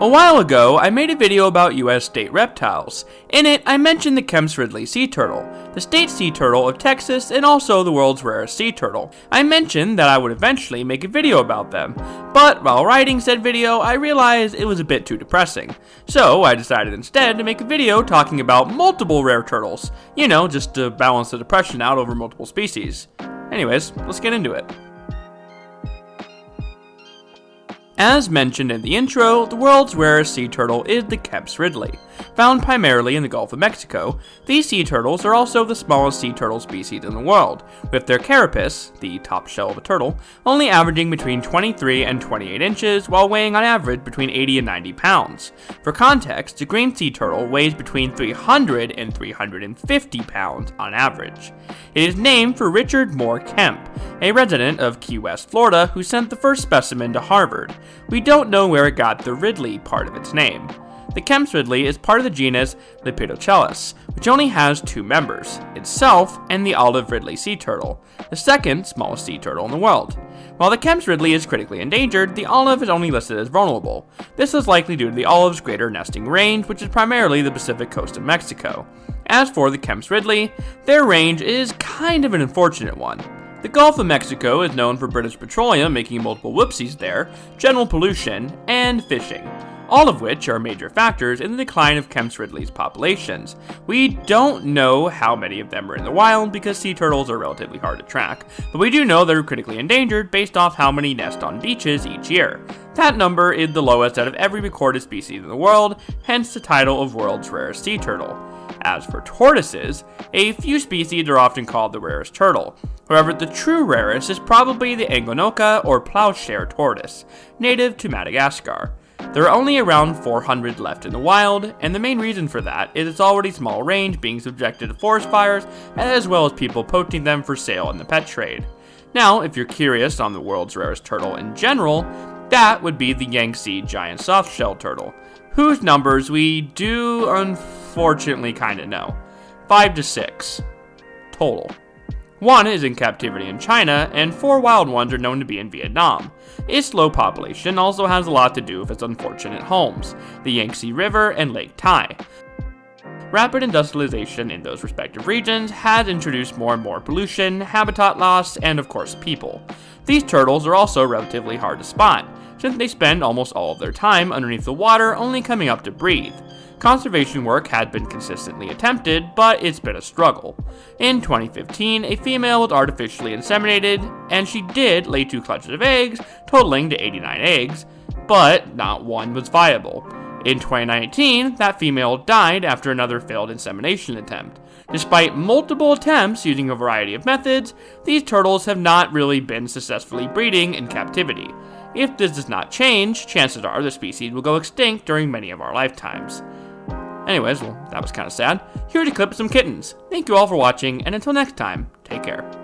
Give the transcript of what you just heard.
A while ago, I made a video about US state reptiles. In it, I mentioned the Ridley sea turtle, the state sea turtle of Texas, and also the world's rarest sea turtle. I mentioned that I would eventually make a video about them, but while writing said video, I realized it was a bit too depressing. So I decided instead to make a video talking about multiple rare turtles, just to balance the depression out over multiple species. Anyways, let's get into it. As mentioned in the intro, the world's rarest sea turtle is the Ridley. Found primarily in the Gulf of Mexico, these sea turtles are also the smallest sea turtle species in the world, with their carapace, the top shell of a turtle, only averaging between 23 and 28 inches while weighing on average between 80 and 90 pounds. For context, the green sea turtle weighs between 300 and 350 pounds on average. It is named for Richard Moore Kemp, a resident of Key West, Florida, who sent the first specimen to Harvard. We don't know where it got the Ridley part of its name. The Ridley is part of the genus Lepidochelys, which only has two members, itself and the olive Ridley sea turtle, the second smallest sea turtle in the world. While the Ridley is critically endangered, the olive is only listed as vulnerable. This is likely due to the olive's greater nesting range, which is primarily the Pacific coast of Mexico. As for the Ridley, their range is kind of an unfortunate one. The Gulf of Mexico is known for British Petroleum making multiple whoopsies there, general pollution, and fishing, all of which are major factors in the decline of Ridley's populations. We don't know how many of them are in the wild because sea turtles are relatively hard to track, but we do know they're critically endangered based off how many nest on beaches each year. That number is the lowest out of every recorded species in the world, hence the title of world's rarest sea turtle. As for tortoises, a few species are often called the rarest turtle. However, the true rarest is probably the Anganoka or plowshare tortoise, native to Madagascar. There are only around 400 left in the wild, and the main reason for that is its already small range being subjected to forest fires, as well as people poaching them for sale in the pet trade. Now, if you're curious on the world's rarest turtle in general, that would be the Yangtze giant soft-shell turtle, whose numbers we do unfortunately kinda know. 5 to 6 total. 1 is in captivity in China, and 4 wild ones are known to be in Vietnam. Its low population also has a lot to do with its unfortunate homes, the Yangtze River and Lake Tai. Rapid industrialization in those respective regions has introduced more and more pollution, habitat loss, and of course people. These turtles are also relatively hard to spot, since they spend almost all of their time underneath the water only coming up to breathe. Conservation work had been consistently attempted, but it's been a struggle. In 2015, a female was artificially inseminated, and she did lay 2 clutches of eggs, totaling to 89 eggs, but not one was viable. In 2019, that female died after another failed insemination attempt. Despite multiple attempts using a variety of methods, these turtles have not really been successfully breeding in captivity. If this does not change, chances are the species will go extinct during many of our lifetimes. Anyways, that was kind of sad. Here's a clip of some kittens. Thank you all for watching, and until next time, take care.